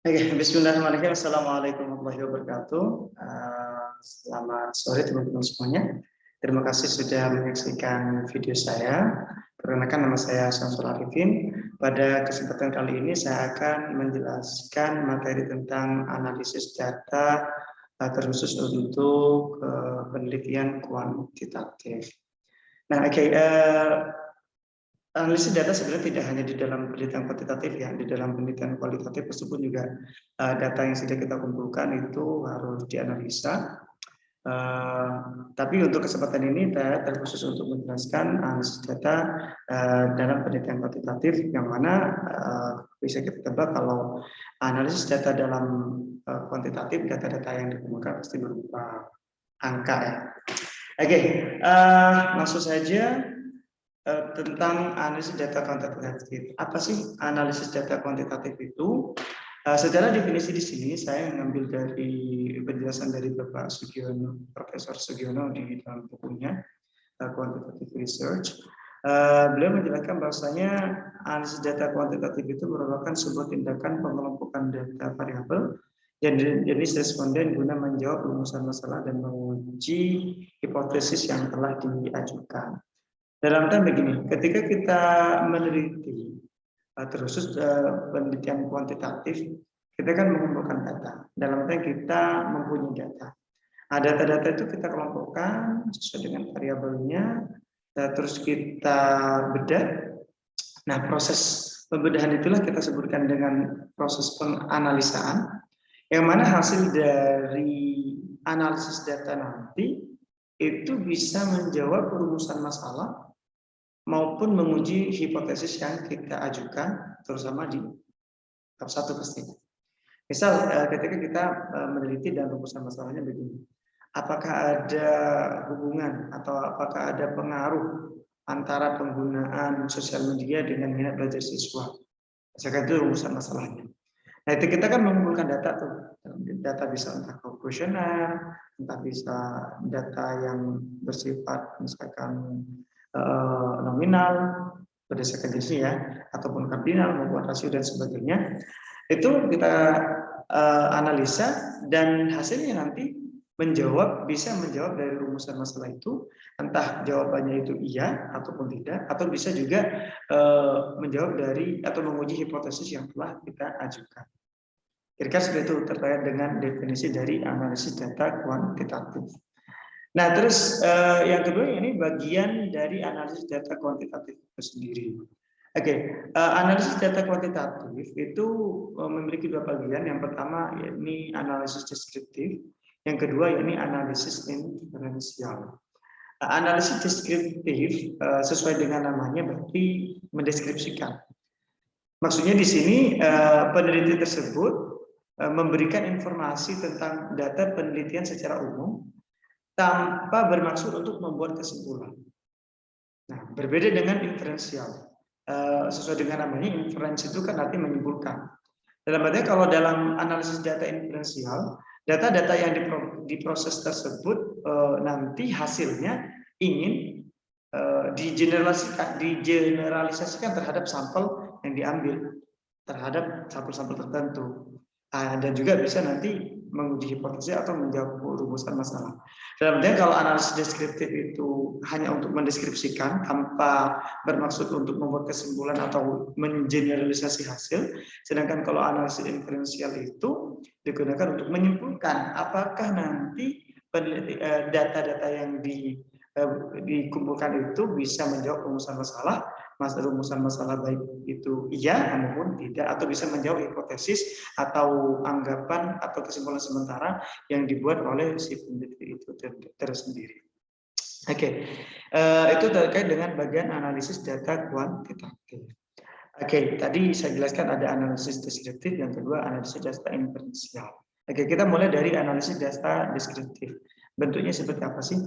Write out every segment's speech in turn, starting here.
Oke, bismillahirrahmanirrahim. Assalamualaikum warahmatullahi wabarakatuh. Selamat sore teman-teman semuanya. Terima kasih sudah menyaksikan video saya. Perkenalkan, nama saya Syamsul Arifin. Pada kesempatan kali ini saya akan menjelaskan materi tentang analisis data terkhusus untuk penelitian kuantitatif. Nah, analisis data sebenarnya tidak hanya di dalam penelitian kuantitatif ya, di dalam penelitian kualitatif tersebut juga data yang sudah kita kumpulkan itu harus dianalisa. Tapi untuk kesempatan ini saya terkhusus untuk menjelaskan analisis data dalam penelitian kuantitatif, yang mana bisa kita tebak kalau analisis data dalam kuantitatif, data-data yang dikumpulkan pasti berupa angka ya. Oke, langsung saja. Tentang analisis data kuantitatif. Apa sih analisis data kuantitatif itu? Secara definisi di sini saya mengambil dari penjelasan dari Bapak Sugiono, Profesor Sugiono di dalam bukunya Quantitative Research. Beliau menjelaskan bahwasanya analisis data kuantitatif itu merupakan sebuah tindakan pengelompokan data variabel yang jenis responden guna menjawab rumusan masalah dan menguji hipotesis yang telah diajukan. Dalam artian begini, ketika kita meneliti terkhusus penelitian kuantitatif, kita kan mengumpulkan data. Dalam artian kita mempunyai data. Data-data itu kita kelompokkan sesuai dengan variabelnya, terus kita bedah. Nah, proses pembedahan itulah kita sebutkan dengan proses penganalisaan, yang mana hasil dari analisis data nanti itu bisa menjawab rumusan masalah maupun menguji hipotesis yang kita ajukan, terutama di tahap 1 pastinya. Misal ketika kita meneliti dan rumusan masalahnya begini, apakah ada hubungan atau apakah ada pengaruh antara penggunaan sosial media dengan minat belajar siswa? Misalkan itu rumusan masalahnya. Nah, itu kita kan mengumpulkan data tuh. Data bisa entah kuesioner, entah bisa data yang bersifat misalkan nominal berdasarkan jenis ya, ataupun kardinal maupun rasio dan sebagainya. Itu kita analisa dan hasilnya nanti bisa menjawab dari rumusan masalah itu, entah jawabannya itu iya ataupun tidak, atau bisa juga menjawab dari atau menguji hipotesis yang telah kita ajukan. Kira-kira seperti itu terkait dengan definisi dari analisis data kuantitatif. Nah, terus yang kedua ini bagian dari analisis data kuantitatif itu sendiri. Analisis data kuantitatif itu memiliki dua bagian. Yang pertama yakni analisis deskriptif, yang kedua yakni analisis inferensial. Analisis deskriptif sesuai dengan namanya berarti mendeskripsikan. Maksudnya di sini peneliti tersebut memberikan informasi tentang data penelitian secara umum tanpa bermaksud untuk membuat kesimpulan. Nah, berbeda dengan inferensial. Sesuai dengan namanya, inferensi itu kan arti menyimpulkan. Dalam artinya kalau dalam analisis data inferensial, data-data yang diproses tersebut nanti hasilnya ingin digeneralisasikan terhadap sampel yang diambil, terhadap sampel-sampel tertentu. Dan juga bisa nanti menguji hipotesis atau menjawab rumusan masalah. Dalam artian kalau analisis deskriptif itu hanya untuk mendeskripsikan tanpa bermaksud untuk membuat kesimpulan atau mengeneralisasi hasil, sedangkan kalau analisis inferensial itu digunakan untuk menyimpulkan apakah nanti data-data yang dikumpulkan itu bisa menjawab rumusan masalah baik itu iya maupun tidak, atau bisa menjawab hipotesis atau anggapan atau kesimpulan sementara yang dibuat oleh si peneliti itu tersendiri. Itu terkait dengan bagian analisis data kuantitatif. Tadi saya jelaskan ada analisis deskriptif, yang kedua analisis data inferensial. Kita mulai dari analisis data deskriptif. Bentuknya seperti apa sih?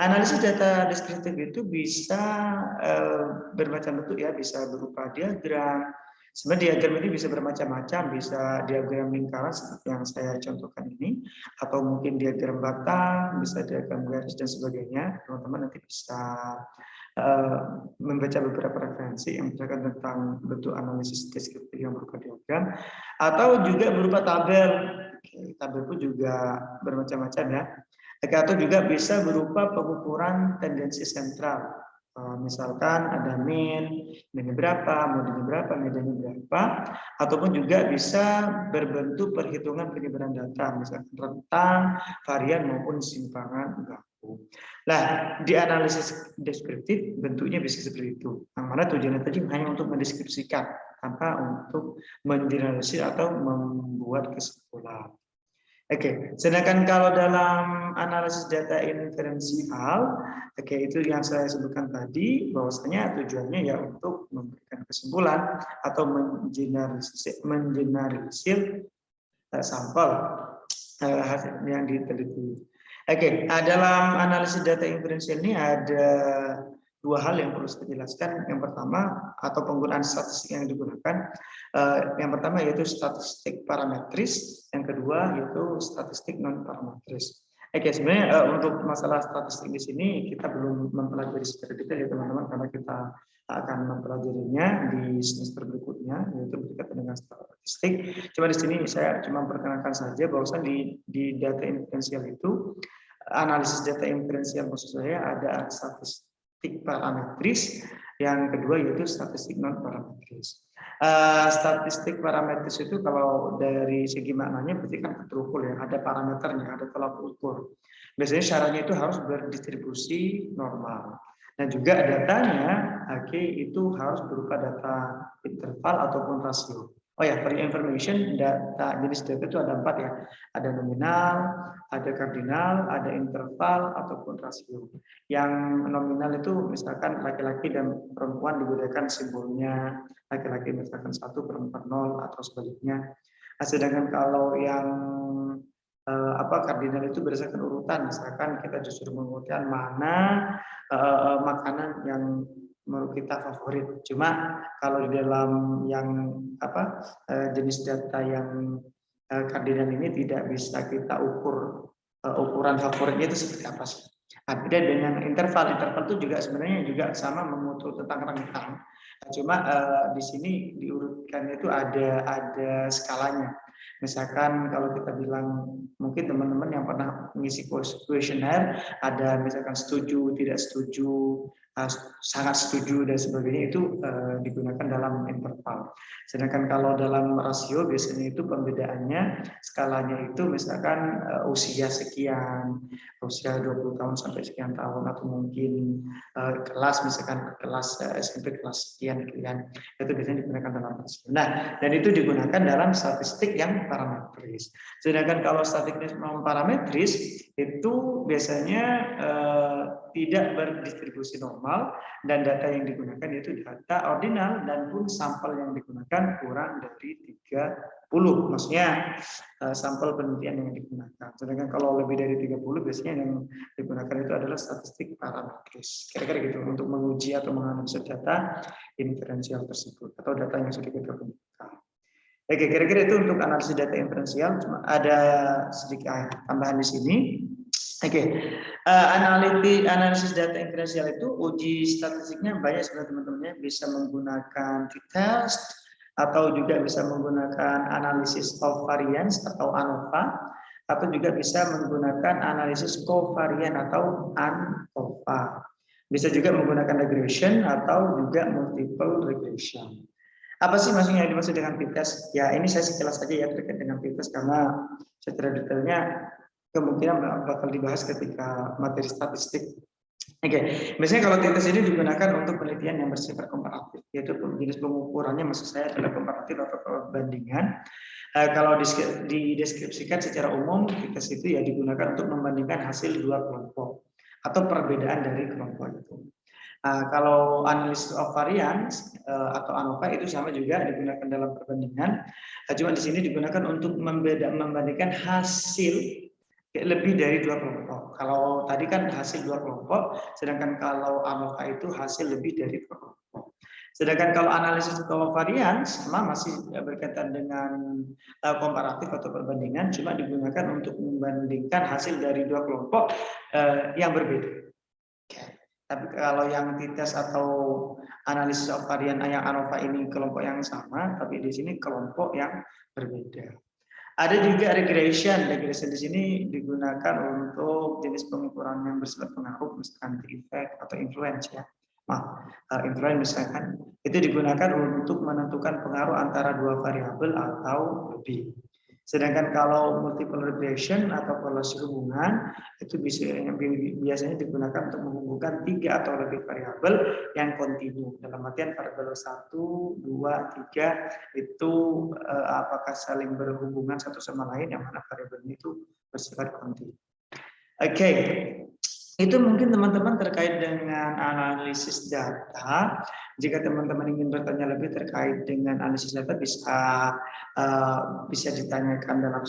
Analisis data deskriptif itu bisa bermacam bentuk ya, bisa berupa diagram. Sebenarnya diagram ini bisa bermacam-macam, bisa diagram lingkaran seperti yang saya contohkan ini, atau mungkin diagram batang, bisa diagram garis dan sebagainya. Teman-teman nanti bisa membaca beberapa referensi yang menjelaskan tentang bentuk analisis deskriptif yang berupa diagram atau juga berupa tabel. Tabel pun juga bermacam-macam ya. Atau juga bisa berupa pengukuran tendensi sentral. Misalkan ada min-nya berapa, mode-nya berapa, medianya berapa, ataupun juga bisa berbentuk perhitungan penyebaran data, misalkan rentang, varian maupun simpangan baku. Nah, di analisis deskriptif bentuknya bisa seperti itu. Yang mana tujuannya tadi hanya untuk mendeskripsikan, tanpa untuk mengeneralisir atau membuat kesimpulan. Oke, sedangkan kalau dalam analisis data inferensial, oke, itu yang saya sebutkan tadi, bahwasanya tujuannya ya untuk memberikan kesimpulan atau mengeneralisir sampel hasil yang diteliti. Oke, dalam analisis data inferensial ini ada dua hal yang perlu saya jelaskan. Yang pertama, atau penggunaan statistik yang digunakan. Yang pertama yaitu statistik parametris, yang kedua yaitu statistik non parametris. Oke, sebenarnya untuk masalah statistik di sini kita belum mempelajari secara detail ya teman-teman, karena kita akan mempelajarinya di semester berikutnya, yaitu berkaitan dengan statistik. Cuma di sini saya cuma memperkenalkan saja bahwasanya di data inferensial itu, analisis data inferensial maksud saya ada statistik parametris, yang kedua yaitu statistik non parametris. Statistik parametris itu kalau dari segi maknanya berarti kan terukur ya, ada parameternya, ada tolak ukur. Biasanya syaratnya itu harus berdistribusi normal. Dan juga datanya, itu harus berupa data interval ataupun rasio. Oh ya, for information, data jenis data itu ada 4 ya. Ada nominal, ada kardinal, ada interval ataupun rasio. Yang nominal itu misalkan laki-laki dan perempuan digunakan simbolnya laki-laki misalkan 1, perempuan 0 atau sebaliknya. Sedangkan kalau yang kardinal itu berdasarkan urutan, misalkan kita justru mengurutkan mana makanan yang menurut kita favorit. Cuma kalau di dalam yang jenis data yang kardinal ini tidak bisa kita ukur ukuran favoritnya itu seperti apa sih. Beda dengan interval itu juga sebenarnya juga sama mengukur tentang rentang. Cuma di sini diurutkannya itu ada skalanya. Misalkan kalau kita bilang, mungkin teman-teman yang pernah mengisi kuesioner, ada misalkan setuju, tidak setuju, sangat setuju dan sebagainya, itu digunakan dalam interval. Sedangkan kalau dalam rasio biasanya itu pembedaannya skalanya itu misalkan usia sekian, usia 20 tahun sampai sekian tahun, atau mungkin kelas misalkan kelas SMP kelas sekian, itu biasanya digunakan dalam rasio. Nah, dan itu digunakan dalam statistik yang parametris. Sedangkan kalau statistik non parametris itu biasanya tidak berdistribusi normal, dan data yang digunakan yaitu data ordinal, dan pun sampel yang digunakan kurang dari 30, maksudnya sampel penelitian yang digunakan. Sedangkan kalau lebih dari 30 biasanya yang digunakan itu adalah statistik parametris. Kira-kira gitu untuk menguji atau menganalisis data inferensial tersebut atau data yang sudah kita kumpulkan. Oke, kira-kira itu untuk analisis data inferensial. Cuma ada sedikit tambahan di sini. Oke, analisis data inferensial itu uji statistiknya banyak sebenarnya teman-temannya, bisa menggunakan t-test atau juga bisa menggunakan analisis of variance atau ANOVA, atau juga bisa menggunakan analisis covariant atau ANCOVA. Bisa juga menggunakan regression atau juga multiple regression. Apa sih maksudnya yang dimaksud dengan t-test? Ya, ini saya sekilas saja ya terkait dengan t-test, karena secara detailnya kemungkinan bakal dibahas ketika materi statistik. Oke, biasanya kalau t-test ini digunakan untuk penelitian yang bersifat komparatif, yaitu jenis pengukurannya maksud saya adalah komparatif atau perbandingan. Kalau dideskripsikan secara umum, t-test itu ya digunakan untuk membandingkan hasil dua kelompok atau perbedaan dari kelompok itu. Kalau analisis of variance atau ANOVA itu sama juga digunakan dalam perbandingan. Cuma di sini digunakan untuk membandingkan hasil lebih dari dua kelompok. Kalau tadi kan hasil dua kelompok, sedangkan kalau ANOVA itu hasil lebih dari dua kelompok. Sedangkan kalau analisis covariance sama masih berkaitan dengan komparatif atau perbandingan, cuma digunakan untuk membandingkan hasil dari dua kelompok yang berbeda. Tapi kalau yang t-test atau analisis of varian yang ANOVA ini kelompok yang sama, tapi di sini kelompok yang berbeda. Ada juga regression. Regression di sini digunakan untuk jenis pengukuran yang bersifat pengaruh, misalkan effect atau influence ya. Influence misalkan itu digunakan untuk menentukan pengaruh antara dua variabel atau lebih. Sedangkan kalau multiple regression atau korelasi hubungan itu biasanya digunakan untuk menghubungkan 3 atau lebih variabel yang kontinu. Dalam artian variabel 1, 2, 3 itu apakah saling berhubungan satu sama lain, yang mana variabelnya itu bersifat kontinu. Oke. Itu mungkin teman-teman terkait dengan analisis data. Jika teman-teman ingin bertanya lebih terkait dengan analisis data, bisa ditanyakan dalam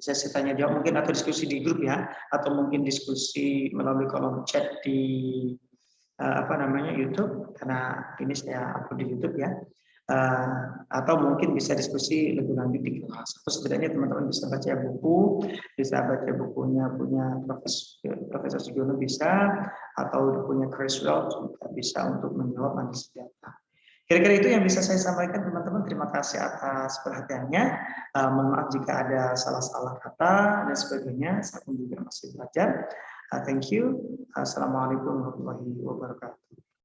sesi tanya jawab mungkin, atau diskusi di grup ya, atau mungkin diskusi melalui kolom chat di YouTube, karena ini saya upload di YouTube ya. Atau mungkin bisa diskusi lebih lanjut di kelas. Atau setidaknya teman-teman bisa baca buku, bisa baca bukunya punya Profesor Sugiono bisa, atau punya Chris Welch juga bisa untuk menjawab analisis data. Kira-kira itu yang bisa saya sampaikan teman-teman. Terima kasih atas perhatiannya. Mohon maaf jika ada salah-salah kata dan sebagainya. Saya pun juga masih belajar. Thank you. Assalamualaikum warahmatullahi wabarakatuh.